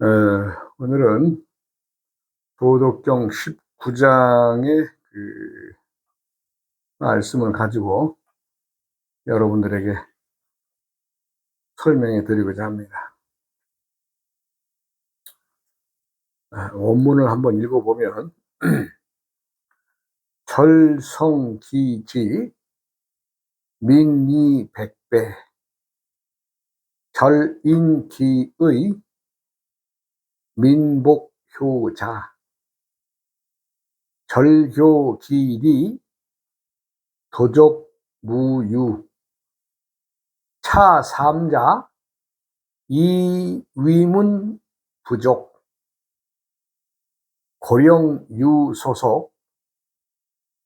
어, 오늘은 도덕경 19장의 그 말씀을 가지고 여러분들에게 설명해 드리고자 합니다. 원문을 한번 읽어보면 절성기지 민의백배 절인기의 민복효자 절교기리 도적무유 차삼자 이위문 부족 고령유소속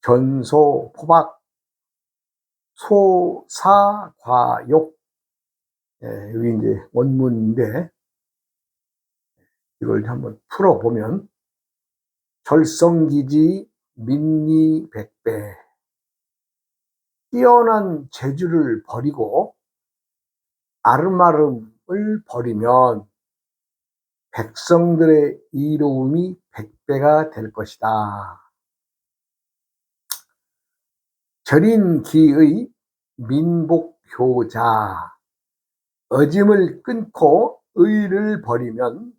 견소포박 소사과욕. 여기 이제 원문인데 이걸 한번 풀어보면 절성기지 민의백배 뛰어난 재주를 버리고 아름아름을 버리면 백성들의 이로움이 100배가 될 것이다. 절인기의 민복효자 어짐을 끊고 의를 버리면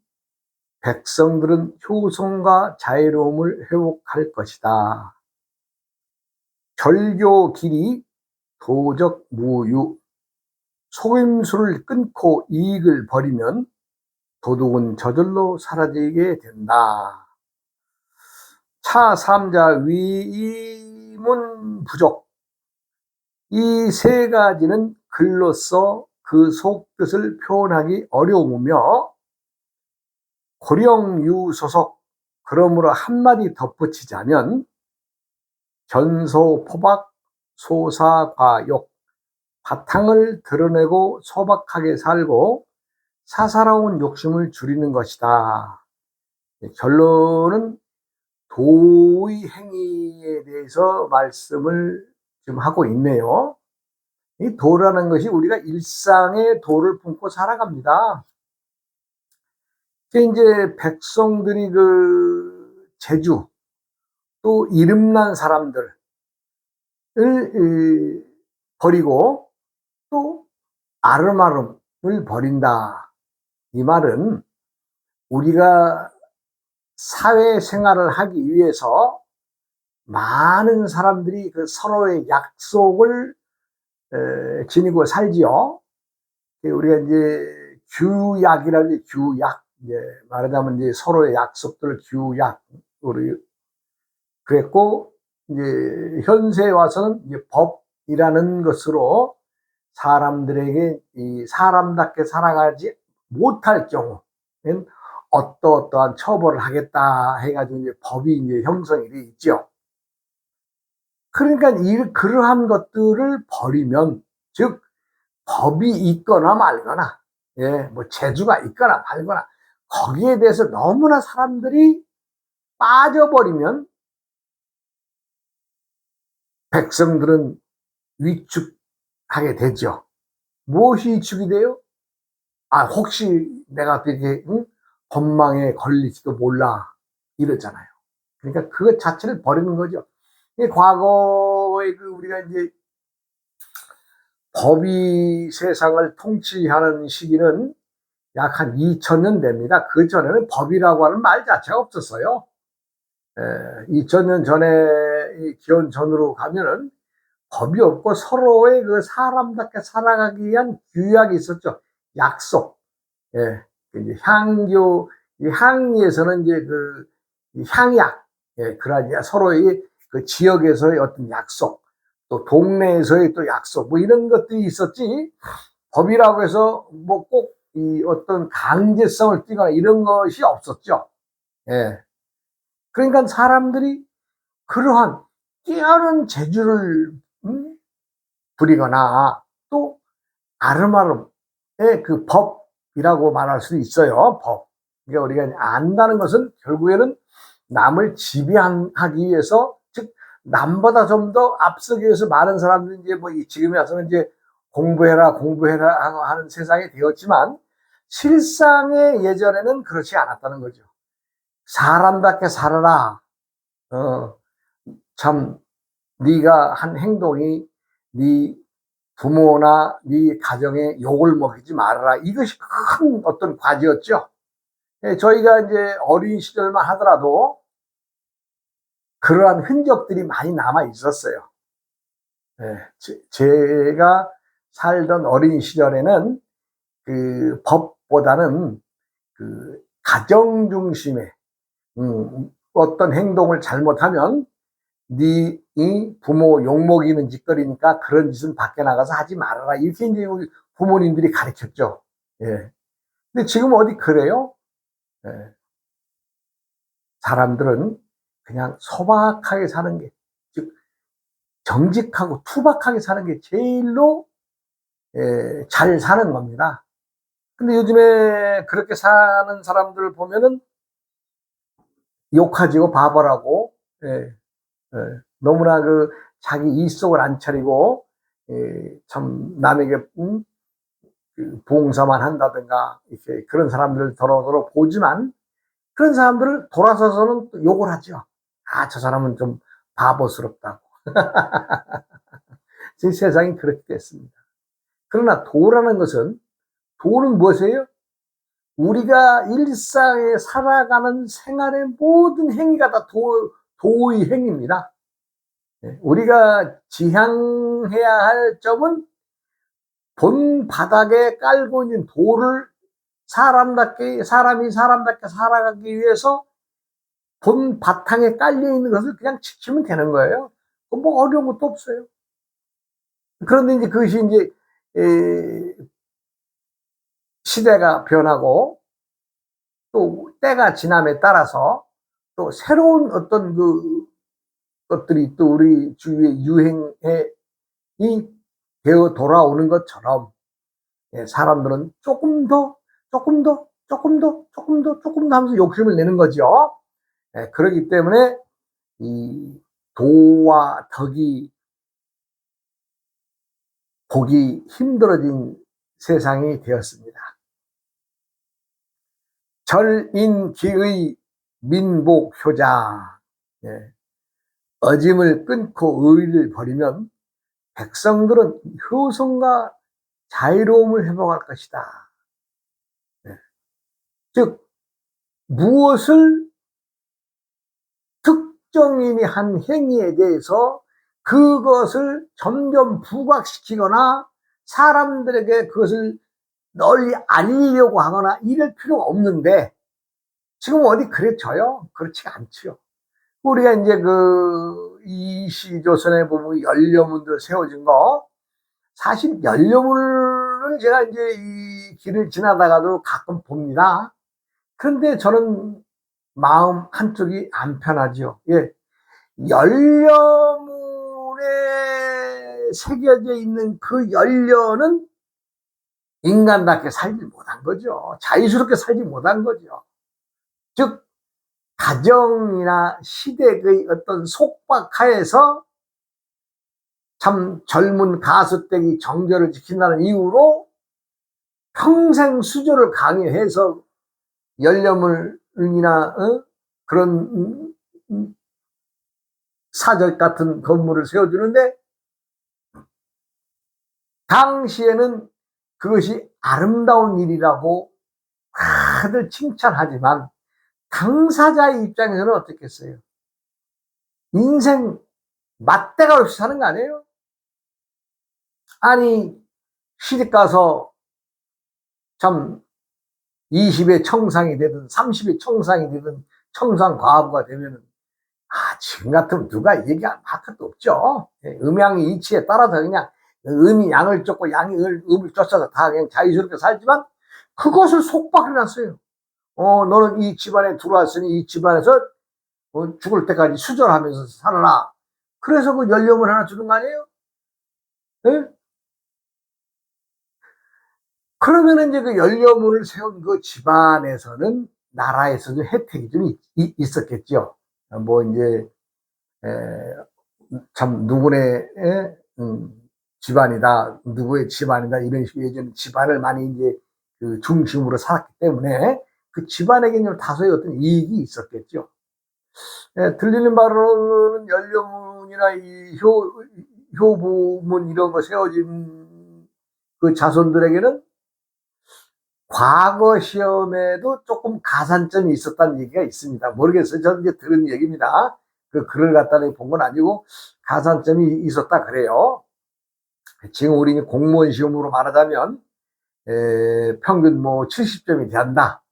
백성들은 효성과 자유로움을 회복할 것이다. 절교길이 도적무유 속임수를 끊고 이익을 버리면 도둑은 저절로 사라지게 된다. 차삼자 위문 부족 이 세 가지는 글로써 그 속뜻을 표현하기 어려우며 고령유소속 그러므로 한마디 덧붙이자면 견소포박 소사과욕 바탕을 드러내고 소박하게 살고 사사로운 욕심을 줄이는 것이다. 결론은 도의 행위에 대해서 말씀을 지금 하고 있네요. 이 도라는 것이 우리가 일상의 도를 품고 살아갑니다. 이제 백성들이 그 재주 또 이름난 사람들을 버리고 또 아름아름을 버린다. 이 말은 우리가 사회생활을 하기 위해서 많은 사람들이 그 서로의 약속을 지니고 살지요. 우리가 이제 규약이라는 규약, 이제 말하자면 이제 서로의 약속들 규약으로 그랬고, 이제 현세에 와서는 이제 법이라는 것으로 사람들에게 이 사람답게 살아가지 못할 경우는 어떠한 처벌을 하겠다 해가지고 이제 법이 이제 형성이 돼 있죠. 그러니까 그러한 것들을 버리면, 즉 법이 있거나 말거나, 뭐 재주가 있거나 말거나 거기에 대해서 너무나 사람들이 빠져버리면 백성들은 위축하게 되죠. 무엇이 위축이 돼요? 혹시 내가 되게 법망에 걸릴지도 몰라 이러잖아요. 그러니까 그것 자체를 버리는 거죠. 과거에 우리가 이제 법이 세상을 통치하는 시기는 약 한 2000년 됩니다. 그 전에는 법이라고 하는 말 자체가 없었어요. 2000년 전에 기원 전으로 가면은 법이 없고 서로의 그 사람답게 살아가기 위한 규약이 있었죠. 약속. 이제 향교, 향리에서는 이제 그 향약, 그러한 서로의 그 지역에서의 어떤 약속, 또 동네에서의 또 약속, 뭐 이런 것들이 있었지. 법이라고 해서 뭐 꼭 이 어떤 강제성을 띠거나 이런 것이 없었죠. 그러니까 사람들이 그러한 뛰어난 재주를 부리거나 또 아름아름의 그 법이라고 말할 수 있어요. 법. 그러니까 우리가 안다는 것은 결국에는 남을 지배하기 위해서, 즉 남보다 좀 더 앞서기 위해서 많은 사람들이 이제 뭐 지금에 와서는 이제 공부해라 하는 세상이 되었지만, 실상의 예전에는 그렇지 않았다는 거죠. 사람답게 살아라. 참 네가 한 행동이 네 부모나 네 가정에 욕을 먹이지 말아라. 이것이 큰 어떤 과제였죠. 저희가 이제 어린 시절만 하더라도 그러한 흔적들이 많이 남아 있었어요. 제가 살던 어린 시절에는 그 법보다는 그 가정 중심의 어떤 행동을 잘못하면 네 부모 욕먹이는 짓거리니까 그런 짓은 밖에 나가서 하지 말아라. 이렇게 이제 우리 부모님들이 가르쳤죠. 예. 근데 지금 어디 그래요? 예. 사람들은 그냥 소박하게 사는 게, 즉 정직하고 투박하게 사는 게 제일로 잘 사는 겁니다. 근데 요즘에 그렇게 사는 사람들 보면은 욕하지고 바보라고, 예, 너무나 그 자기 이속을 안 차리고, 참 남에게 그 봉사만 한다든가 이렇게 그런 사람들을 더러더러 보지만 그런 사람들을 돌아서서는 또 욕을 하죠. 아, 저 사람은 좀 바보스럽다고. 세상이 그렇게 됐습니다. 그러나 도라는 것은, 도는 무엇이에요? 우리가 일상에 살아가는 생활의 모든 행위가 다 도의 행위입니다. 우리가 지향해야 할 점은 본 바닥에 깔고 있는 도를 사람이 사람답게 살아가기 위해서 본 바탕에 깔려 있는 것을 그냥 지키면 되는 거예요. 뭐 어려운 것도 없어요. 그런데 이제 그것이 이제 시대가 변하고 또 때가 지남에 따라서 또 새로운 어떤 그 것들이 또 우리 주위에 유행이 되어 돌아오는 것처럼 사람들은 조금 더, 조금 더, 조금 더, 조금 더, 조금 더 하면서 욕심을 내는 거죠. 그렇기 때문에 이 도와 덕이 보기 힘들어진 세상이 되었습니다. 절인기의 민복효자. 어짐을 끊고 의의를 버리면 백성들은 효성과 자유로움을 회복할 것이다. 즉 무엇을 특정인이 한 행위에 대해서 그것을 점점 부각시키거나 사람들에게 그것을 널리 알리려고 하거나 이럴 필요가 없는데 지금 어디 그랬져요? 그렇지가 않지요. 우리가 이제 그 이시조선에 보면 연료문들 세워진 거, 사실 연료문을 제가 이제 이 길을 지나다가도 가끔 봅니다. 그런데 저는 마음 한쪽이 안 편하죠. 예. 연료문에 새겨져 있는 그 연료는 인간답게 살지 못한 거죠. 자유스럽게 살지 못한 거죠. 즉 가정이나 시댁의 어떤 속박하에서 참 젊은 가수댁이 정절을 지킨다는 이유로 평생 수조를 강요해서 연료물이나 그런 사적 같은 건물을 세워주는데 당시에는 그것이 아름다운 일이라고 다들 칭찬하지만 당사자의 입장에서는 어떻겠어요? 인생 맞대가 없이 사는 거 아니에요? 아니 시집 가서 참 20의 청상이 되든 30의 청상이 되든 청상과부가 되면은 지금 같으면 누가 얘기할 것도 없죠. 음양의 이치에 따라서 그냥 음이 양을 쫓고 양이 음을 쫓아서 다 그냥 자유스럽게 살지만 그것을 속박해 놨어요. 너는 이 집안에 들어왔으니 이 집안에서 죽을 때까지 수절하면서 살아라. 그래서 그 연령을 하나 주는 거 아니에요? 네? 그러면 이제 그 연료문을 세운 그 집안에서는 나라에서도 혜택이 좀 있었겠죠. 뭐 이제 참 누구네 집안이다, 누구의 집안이다 이런 식으로 예전 집안을 많이 이제 그 중심으로 살았기 때문에 그 집안에게는 다소의 어떤 이익이 있었겠죠. 예, 들리는 바로는 연료문이나 이 효부문 이런 거 세워진 그 자손들에게는 과거 시험에도 조금 가산점이 있었다는 얘기가 있습니다. 모르겠어요. 저는 이제 들은 얘기입니다. 그 글을 갖다 본 건 아니고 가산점이 있었다 그래요. 지금 우리 공무원 시험으로 말하자면 평균 뭐 70점이 된다.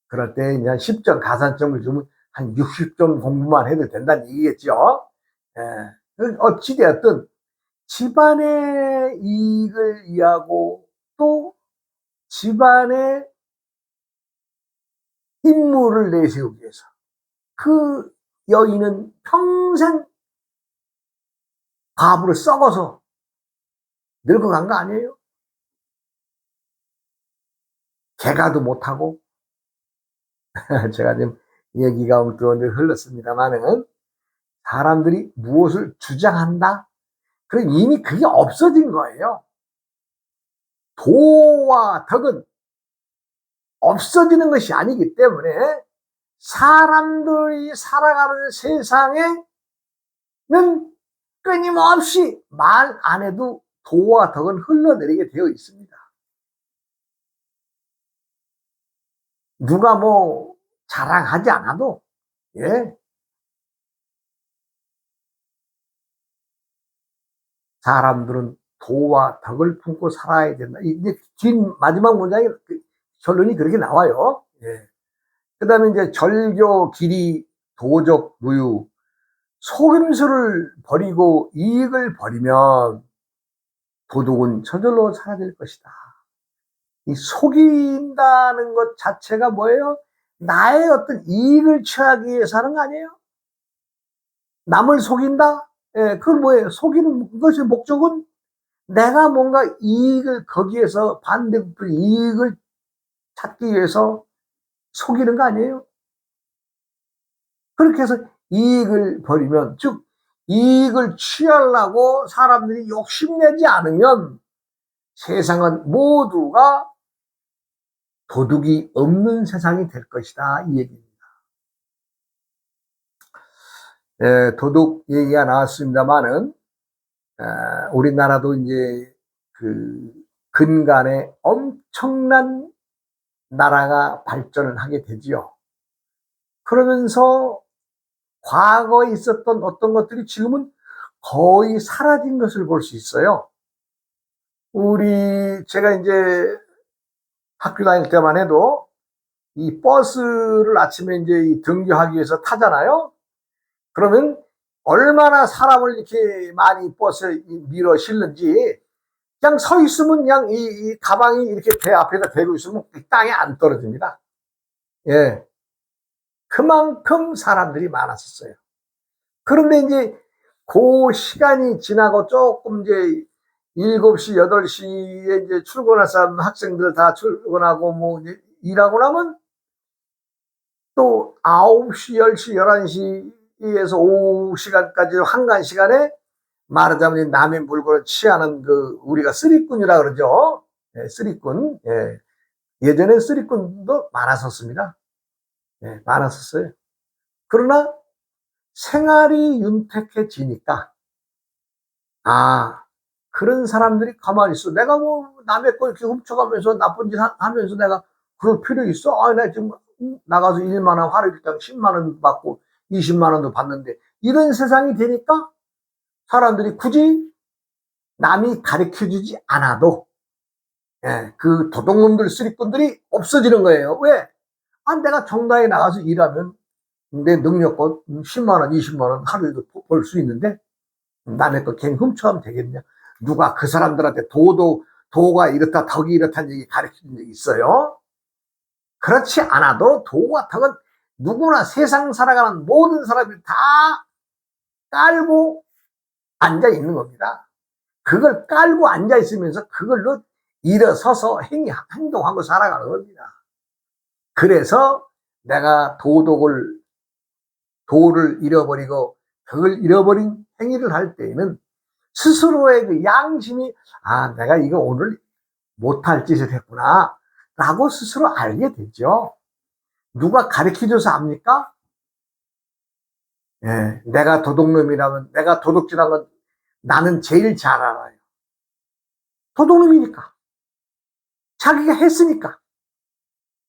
그럴 때 그냥 10점 가산점을 주면 한 60점 공부만 해도 된다는 얘기겠죠. 어찌되었든 집안의 이익을 위하고 또 집안의 임무를 내세우기 위해서 그 여인은 평생 과부를 썩어서 늙어간 거 아니에요? 개가도 못하고 제가 지금 얘기가 엉뚱한데 흘렀습니다만은 사람들이 무엇을 주장한다? 그럼 이미 그게 없어진 거예요. 도와 덕은 없어지는 것이 아니기 때문에 사람들이 살아가는 세상에는 끊임없이 말 안 해도 도와 덕은 흘러내리게 되어 있습니다. 누가 뭐 자랑하지 않아도 사람들은 도와 덕을 품고 살아야 된다. 이제 긴 마지막 문장이 결론이 그렇게 나와요. 그 다음에 이제 절교, 기리, 도적, 무유, 속임수를 버리고 이익을 버리면 도둑은 저절로 사라질 것이다. 이 속인다는 것 자체가 뭐예요? 나의 어떤 이익을 취하기 위해서 하는 거 아니에요? 남을 속인다? 그건 뭐예요? 속이는 것의 목적은 내가 뭔가 이익을 거기에서 반대급 이익을 찾기 위해서 속이는 거 아니에요? 그렇게 해서 이익을 버리면, 즉 이익을 취하려고 사람들이 욕심내지 않으면 세상은 모두가 도둑이 없는 세상이 될 것이다, 이 얘기입니다. 도둑 얘기가 나왔습니다만은 우리나라도 이제 그 근간에 엄청난 나라가 발전을 하게 되지요. 그러면서 과거에 있었던 어떤 것들이 지금은 거의 사라진 것을 볼 수 있어요. 제가 이제 학교 다닐 때만 해도 이 버스를 아침에 이제 등교하기 위해서 타잖아요. 그러면 얼마나 사람을 이렇게 많이 버스에 밀어 실는지 그냥 서 있으면 그냥 이 가방이 이렇게 배 앞에다 대고 있으면 땅에 안 떨어집니다. 그만큼 사람들이 많았었어요. 그런데 이제 그 시간이 지나고 조금 이제 7시, 8시에 이제 출근할 사람 학생들 다 출근하고 뭐 이제 일하고 나면 또 9시, 10시, 11시에서 오후 시간까지 한간 시간에 말하자면 남의 물건을 취하는 그 우리가 쓰리꾼이라 그러죠. 쓰리꾼. 예전에 쓰리꾼도 많았었습니다. 많았었어요. 그러나 생활이 윤택해지니까 그런 사람들이 가만히 있어. 내가 뭐 남의 거 이렇게 훔쳐가면서 나쁜 짓 하면서 내가 그럴 필요 있어? 나 지금 나가서 1만 원 하루 일당 10만 원 받고 20만 원도 받는데 이런 세상이 되니까 사람들이 굳이 남이 가르쳐주지 않아도 그 도둑놈들 쓰리꾼들이 없어지는 거예요. 왜? 내가 정당에 나가서 일하면 내 능력껏 10만 원, 20만 원 하루에도 벌 수 있는데 남의 거 괜히 훔쳐가면 되겠냐? 누가 그 사람들한테 도가 이렇다, 덕이 이렇다는 얘기 가르친 적이 있어요? 그렇지 않아도 도와 덕은 누구나 세상 살아가는 모든 사람이 다 깔고 앉아 있는 겁니다. 그걸 깔고 앉아 있으면서 그걸로 일어서서 행동하고 살아가는 겁니다. 그래서 내가 도를 잃어버리고 그걸 잃어버린 행위를 할 때에는 스스로의 그 양심이 내가 이거 오늘 못할 짓을 했구나. 라고 스스로 알게 되죠. 누가 가르쳐줘서 압니까? 예, 내가 도둑놈이라면, 내가 도둑질한 건 나는 제일 잘 알아요. 도둑놈이니까. 자기가 했으니까.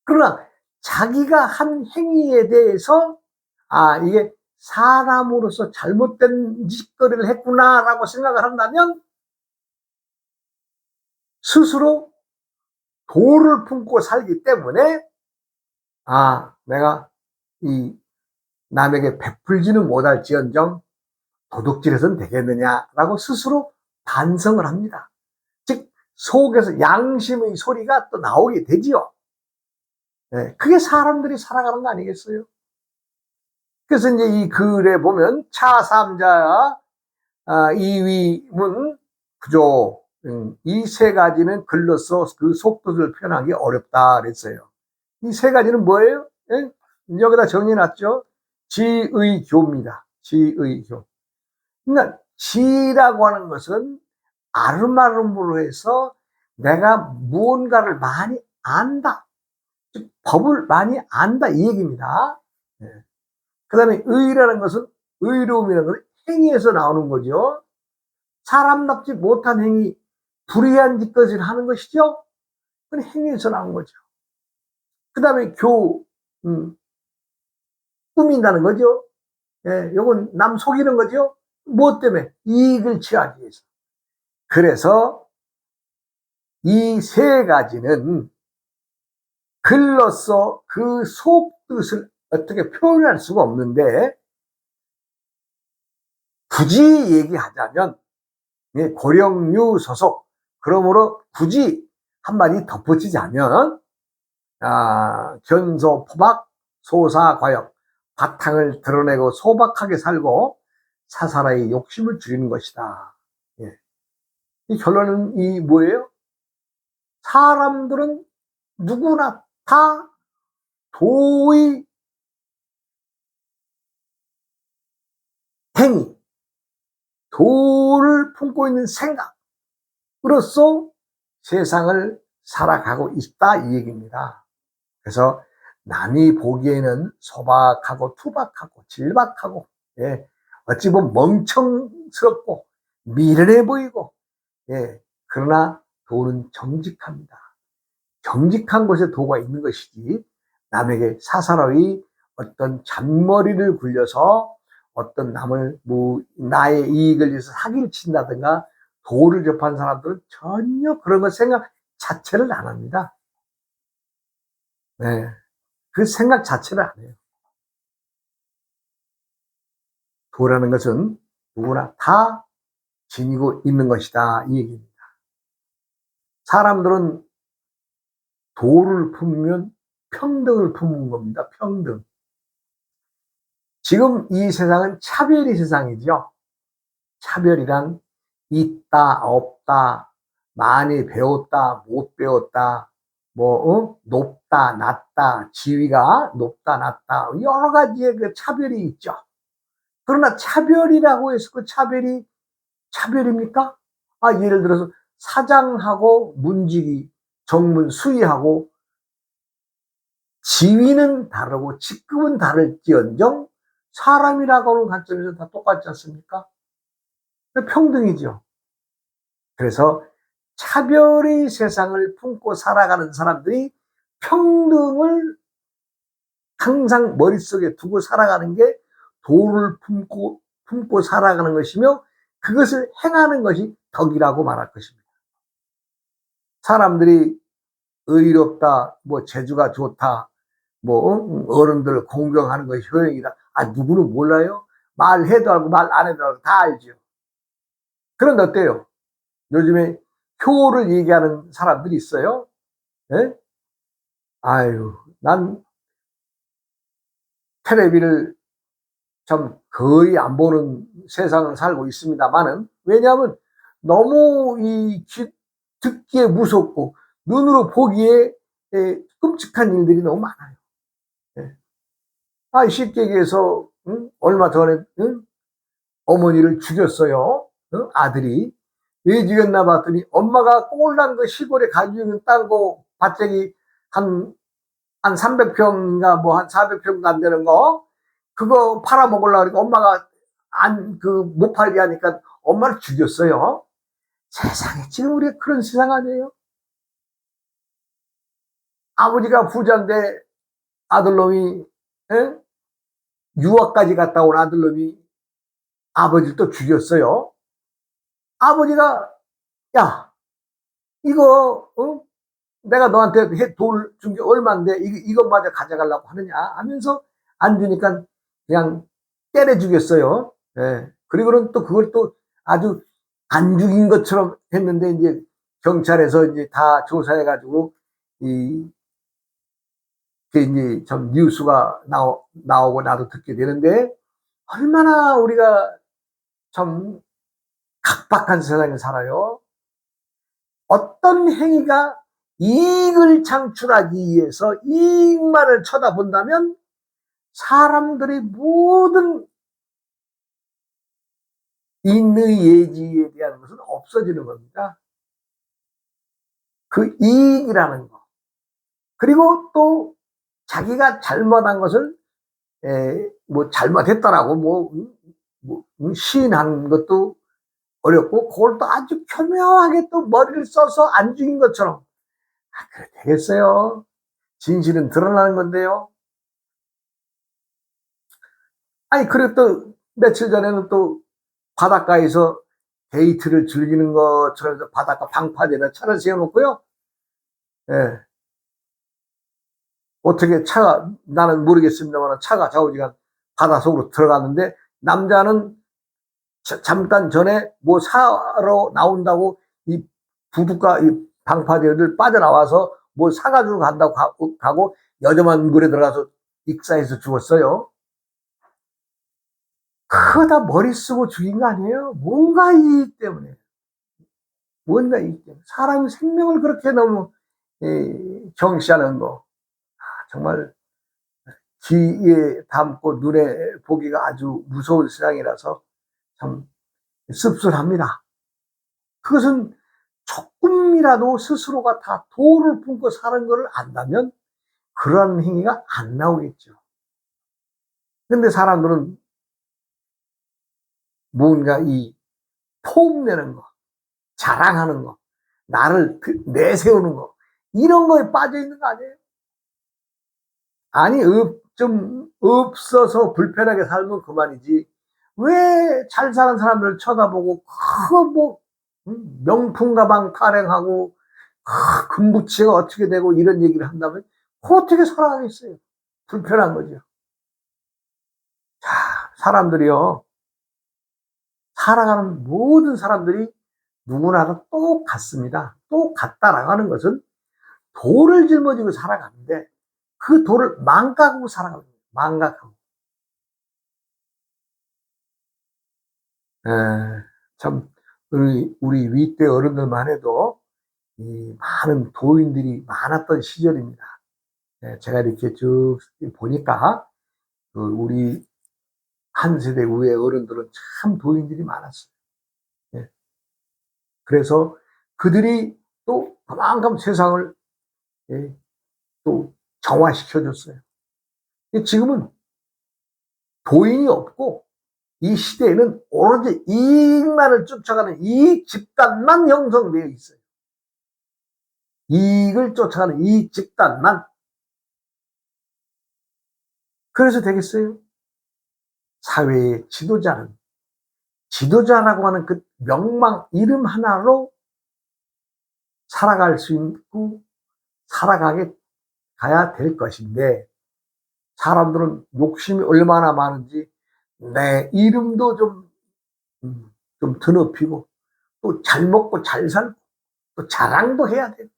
그러나 자기가 한 행위에 대해서 이게 사람으로서 잘못된 짓거리를 했구나라고 생각을 한다면 스스로 도를 품고 살기 때문에 내가 이 남에게 베풀지는 못할지언정 도둑질해서는 되겠느냐라고 스스로 반성을 합니다. 즉 속에서 양심의 소리가 또 나오게 되지요. 네, 그게 사람들이 살아가는 거 아니겠어요? 그래서 이제 이 글에 보면 차3자 2위문 구조 이 세 가지는 글로써 그 속뜻을 표현하기 어렵다 그랬어요. 이 세 가지는 뭐예요? 예? 여기다 정리해놨죠. 지의교입니다. 지의교. 그러니까 지라고 하는 것은 아름아름으로 해서 내가 무언가를 많이 안다. 즉 법을 많이 안다 이 얘기입니다. 예. 그 다음에 의라는 것은 의로움이라는 것은 행위에서 나오는 거죠. 사람답지 못한 행위, 불의한 짓것을 하는 것이죠. 그건 행위에서 나온 거죠. 그 다음에 꾸민다는 거죠. 예, 요건 남 속이는 거죠. 무엇 때문에? 이익을 취하기 위해서. 그래서 이 세 가지는 글로써 그 속뜻을 어떻게 표현할 수가 없는데 굳이 얘기하자면 고령유 소속 그러므로 굳이 한마디 덧붙이자면 견소 포박 소사과역 바탕을 드러내고 소박하게 살고 사사라의 욕심을 줄이는 것이다. 예. 이 결론은 이 뭐예요? 사람들은 누구나 다 도의 행위, 도를 품고 있는 생각으로서 세상을 살아가고 있다 이 얘기입니다. 그래서 남이 보기에는 소박하고 투박하고 질박하고 어찌 보면 멍청스럽고 미련해 보이고 그러나 도는 정직합니다. 정직한 곳에 도가 있는 것이지 남에게 사사로이 어떤 잔머리를 굴려서 어떤 남을 나의 이익을 위해서 사기를 친다든가 도를 접한 사람들은 전혀 그런 것 생각 자체를 안 합니다. 네, 그 생각 자체를 안 해요. 도라는 것은 누구나 다 지니고 있는 것이다 이 얘기입니다. 사람들은 도를 품으면 평등을 품은 겁니다. 평등. 지금 이 세상은 차별이 세상이죠. 차별이란 있다 없다 많이 배웠다 못 배웠다 높다 낮다 지위가 높다 낮다 여러 가지의 그 차별이 있죠. 그러나 차별이라고 해서 그 차별이 차별입니까? 예를 들어서 사장하고 문직이 정문 수의하고 지위는 다르고 직급은 다를지언정 사람이라고 하는 관점에서 다 똑같지 않습니까? 평등이죠. 그래서 차별의 세상을 품고 살아가는 사람들이 평등을 항상 머릿속에 두고 살아가는 게 도를 품고 살아가는 것이며 그것을 행하는 것이 덕이라고 말할 것입니다. 사람들이 의롭다, 재주가 좋다, 어른들을 공경하는 것이 효행이다. 누구는 몰라요? 말해도 알고 말 안 해도 알고 다 알죠. 그런데 어때요? 요즘에 효를 얘기하는 사람들이 있어요. 예? 난 텔레비를 참 거의 안 보는 세상을 살고 있습니다만은 왜냐하면 너무 듣기에 무섭고 눈으로 보기에 끔찍한 일들이 너무 많아요. 쉽게 얘기해서 얼마 전에 어머니를 죽였어요. 아들이. 왜 죽였나 봤더니 엄마가 꼴난 그 시골에 가지고 있는 땅고 밭쟁이 한 300평인가 뭐 한 400평 안 되는 거, 그거 팔아먹으려고 그러니까 엄마가 못 팔게 하니까 엄마를 죽였어요. 세상에, 지금 우리가 그런 세상 아니에요? 아버지가 부자인데 아들놈이, 에? 유학까지 갔다 온 아들놈이 아버지를 또 죽였어요. 아버지가, 야, 이거, 내가 너한테 돈을 준 게 얼만데 이것마저 가져가려고 하느냐 하면서 안 주니까 그냥 때려 죽였어요. 예. 그리고는 또 그걸 또 아주 안 죽인 것처럼 했는데, 이제 경찰에서 이제 다 조사해가지고 그 이제 좀 뉴스가 나오고 나도 듣게 되는데, 얼마나 우리가 참 각박한 세상에 살아요. 어떤 행위가 이익을 창출하기 위해서 이익만을 쳐다본다면 사람들의 모든 인의 예지에 대한 것은 없어지는 겁니다. 그 이익이라는 거. 그리고 또 자기가 잘못한 것을 뭐 잘못했다라고 시인한 것도 어렵고, 그걸 또 아주 교묘하게 또 머리를 써서 안 죽인 것처럼, 그래 되겠어요? 진실은 드러나는 건데요. 아니, 그리고 또 며칠 전에는 또 바닷가에서 데이트를 즐기는 것처럼 바닷가 방파제나 차를 세워놓고요. 예. 어떻게 나는 모르겠습니다만 차가 좌우지간 바닷속으로 들어갔는데, 남자는 잠깐 전에 뭐 사러 나온다고 이 부둣가 이 방파제를 빠져나와서 뭐 사가지고 간다고 가고 여자만 물에 들어가서 익사해서 죽었어요. 그거 다 머리 쓰고 죽인 거 아니에요? 뭔가 이익 때문에. 뭔가 이익 때문에. 사람 생명을 그렇게 너무 경시하는 거. 정말 귀에 담고 눈에 보기가 아주 무서운 세상이라서 참 씁쓸합니다. 그것은 조금이라도 스스로가 다 도를 품고 사는 것을 안다면 그러한 행위가 안 나오겠죠. 근데 사람들은 뭔가 이 폼내는 거, 자랑하는 거, 나를 내세우는 거, 이런 거에 빠져 있는 거 아니에요? 아니, 좀 없어서 불편하게 살면 그만이지. 왜 잘 사는 사람들 쳐다보고, 뭐, 명품 가방 타령하고, 금부치가 어떻게 되고 이런 얘기를 한다면, 어떻게 살아가겠어요? 불편한 거죠. 자, 사람들이요. 살아가는 모든 사람들이 누구나 다 똑같습니다. 똑같다라고 하는 것은 돌을 짊어지고 살아가는데, 그 돌을 망각하고 살아가는 거예요. 망각하고. 참, 우리 윗대 어른들만 해도 이 많은 도인들이 많았던 시절입니다. 제가 이렇게 쭉 보니까 우리 한 세대 위의 어른들은 참 도인들이 많았어요. 그래서 그들이 또 그만큼 세상을 또 정화시켜줬어요. 지금은 도인이 없고 이 시대에는 오로지 이익만을 쫓아가는 이익 집단만 형성되어 있어요. 이익을 쫓아가는 이익 집단만. 그래서 되겠어요? 사회의 지도자라고 하는 그 명망 이름 하나로 살아갈 수 있고 가야 될 것인데, 사람들은 욕심이 얼마나 많은지 내 이름도 좀 드높이고, 또 잘 먹고 잘 살고, 또 자랑도 해야 되고,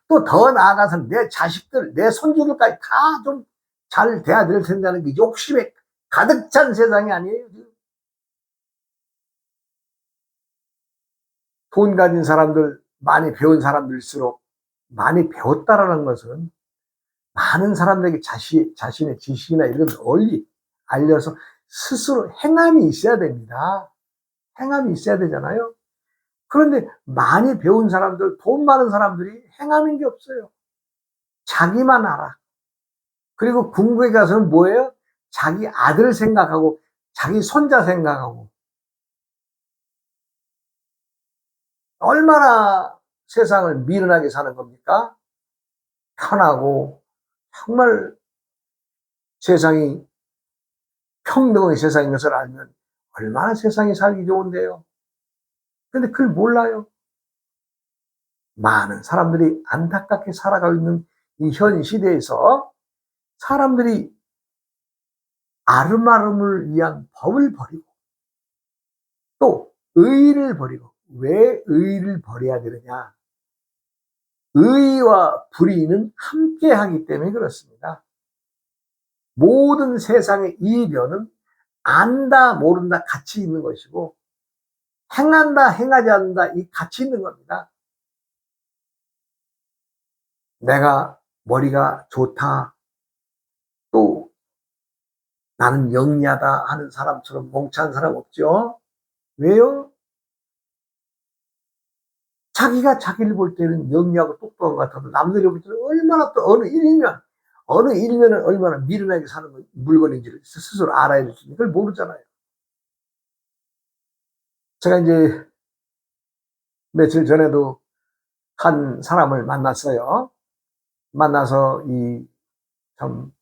또 더 나아가서 내 자식들, 내 손주들까지 다 좀 잘 돼야 될 텐데는 그 욕심에 가득 찬 세상이 아니에요. 돈 가진 사람들, 많이 배운 사람들일수록, 많이 배웠다라는 것은 많은 사람들에게 자신의 지식이나 이런 걸 널리 알려서 스스로 행함이 있어야 됩니다. 행함이 있어야 되잖아요. 그런데 많이 배운 사람들, 돈 많은 사람들이 행함인 게 없어요. 자기만 알아. 그리고 궁극에 가서는 뭐예요? 자기 아들 생각하고 자기 손자 생각하고. 얼마나 세상을 미련하게 사는 겁니까? 편하고 정말 세상이 평등의 세상인 것을 알면 얼마나 세상이 살기 좋은데요. 근데 그걸 몰라요. 많은 사람들이 안타깝게 살아가고 있는 이 현 시대에서 사람들이 아름아름을 위한 법을 버리고 또 의의를 버리고, 왜 의의를 버려야 되느냐? 의의와 불의는 함께 하기 때문에 그렇습니다. 모든 세상의 이변은 안다 모른다 같이 있는 것이고, 행한다 행하지 않는다 이 같이 있는 겁니다. 내가 머리가 좋다, 또 나는 영리하다 하는 사람처럼 멍청한 사람 없죠? 왜요? 자기가 자기를 볼 때는 영리하고 똑똑한 것 같아도 남들이 볼 때는 얼마나 또 어느 일면은 얼마나 미련하게 사는 물건인지를 스스로 알아야 될 텐데 그걸 모르잖아요. 제가 이제 며칠 전에도 한 사람을 만났어요. 만나서 참,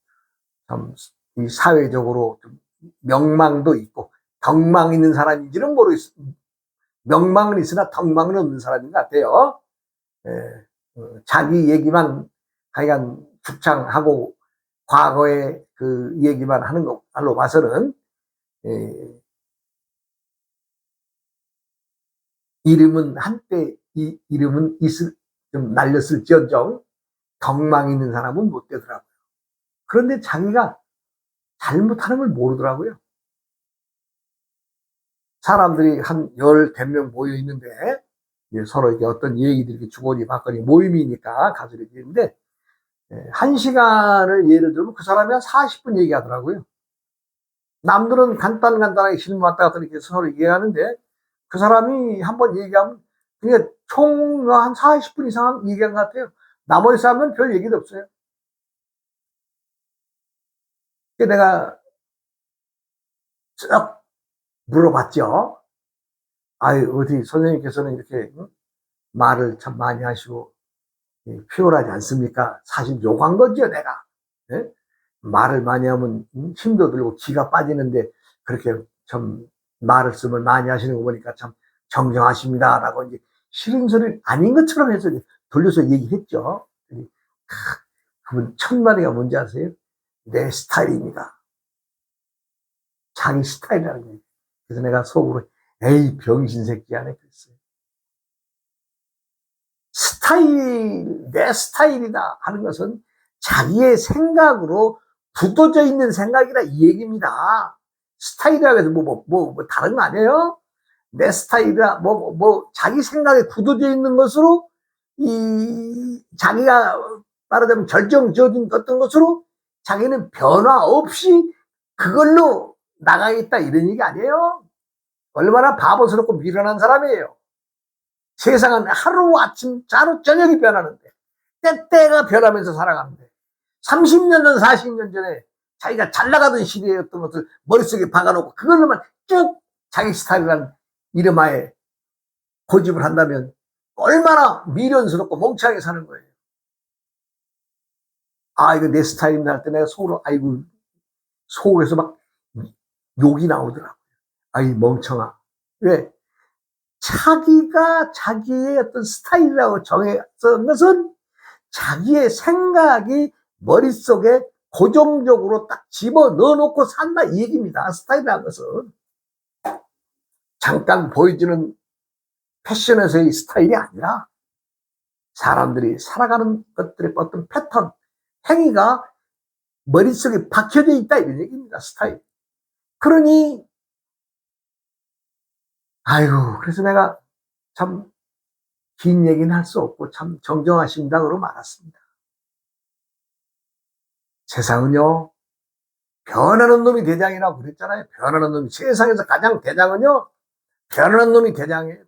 이 사회적으로 좀 명망도 있고 덕망 있는 사람인지는 모르겠어요. 명망은 있으나 덕망은 없는 사람인 것 같아요. 예, 자기 얘기만 하여간 죽창하고 과거의 그 얘기만 하는 걸로 봐서는, 예, 이름은 한때 이름은 좀 날렸을지언정 덕망 있는 사람은 못 되더라고요. 그런데 자기가 잘못하는 걸 모르더라고요. 사람들이 한 10명 모여 있는데 서로 이렇게 어떤 얘기들이 주거니 받거니 모임이니까 가족들인데, 1시간을 예를 들면 그 사람이 한 40분 얘기하더라고요. 남들은 간단하게 실무 왔다 갔다 이렇게 서로 얘기하는데 그 사람이 한번 얘기하면 그게 총 한 40분 이상 얘기한 것 같아요. 나머지 사람은 별 얘기도 없어요. 내가 쭉 물어봤죠. 아유, 어디 선생님께서는 이렇게 말을 참 많이 하시고 피곤하지 않습니까? 사실 욕한 거죠, 내가. 예? 말을 많이 하면 힘도 들고 기가 빠지는데 그렇게 참 말씀을 많이 하시는 거 보니까 참 정정하십니다라고 이제 싫은 소리 아닌 것처럼 해서 돌려서 얘기했죠. 그분 첫 마디가 뭔지 아세요? 내 스타일입니다. 자기 스타일이라는 거예요. 그래서 내가 속으로 에이 병신 새끼야 그랬어요. 내 스타일이다 하는 것은 자기의 생각으로 굳어져 있는 생각이라 이 얘기입니다. 스타일이라고 해서 다른 거 아니에요? 내 스타일이라, 자기 생각에 굳어져 있는 것으로, 자기가 말하자면 결정지어진 어떤 것으로 자기는 변화 없이 그걸로 나가겠다 이런 얘기 아니에요? 얼마나 바보스럽고 미련한 사람이에요. 세상은 하루아침, 하루 저녁이 변하는데, 때때가 변하면서 살아가는데, 30년 전, 40년 전에 자기가 잘 나가던 시대였던 것을 머릿속에 박아놓고, 그걸로만 쭉 자기 스타일이라는 이름하에 고집을 한다면, 얼마나 미련스럽고 멍청하게 사는 거예요. 아, 이거 내 스타일입니다 할 때 내가 속으로, 아이고, 속에서 막 욕이 나오더라고요. 아이, 멍청아. 왜? 자기가 자기의 어떤 스타일이라고 정했던 것은 자기의 생각이 머릿속에 고정적으로 딱 집어 넣어놓고 산다 이 얘기입니다. 스타일이라는 것은 잠깐 보여주는 패션에서의 스타일이 아니라 사람들이 살아가는 것들의 어떤 패턴, 행위가 머릿속에 박혀져 있다 이런 얘기입니다. 스타일. 그러니 아이고, 그래서 내가 참 긴 얘기는 할 수 없고 참 정정하십니다 그러고 말았습니다. 세상은요, 변하는 놈이 대장이라고 그랬잖아요. 변하는 놈이, 세상에서 가장 대장은요, 변하는 놈이 대장이에요.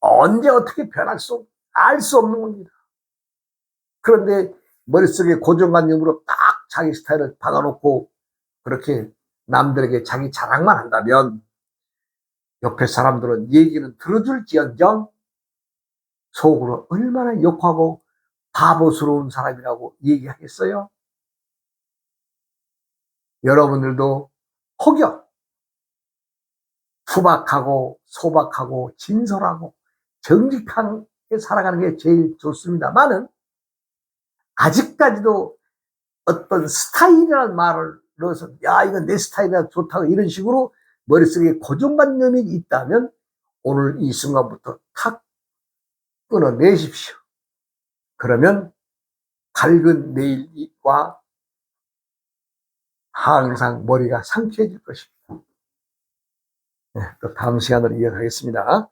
언제 어떻게 변할 알 수 없는 겁니다. 그런데 머릿속에 고정관념으로 딱 자기 스타일을 박아놓고 그렇게 남들에게 자기 자랑만 한다면 옆에 사람들은 얘기는 들어줄지언정 속으로 얼마나 욕하고 바보스러운 사람이라고 얘기하겠어요? 여러분들도 혹여 투박하고 소박하고 진솔하고 정직하게 살아가는 게 제일 좋습니다만은 아직까지도 어떤 스타일이라는 말을 넣어서 야 이건 내 스타일이라 좋다고 이런 식으로 머릿속에 고정관념이 있다면 오늘 이 순간부터 탁 끊어내십시오. 그러면 밝은 내일과 항상 머리가 상쾌해질 것입니다. 네, 또 다음 시간으로 이어가겠습니다.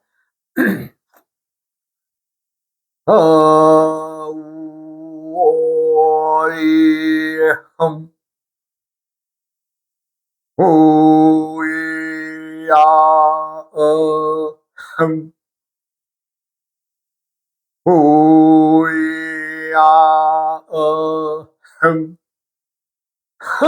오이험 오이야엄 오이야엄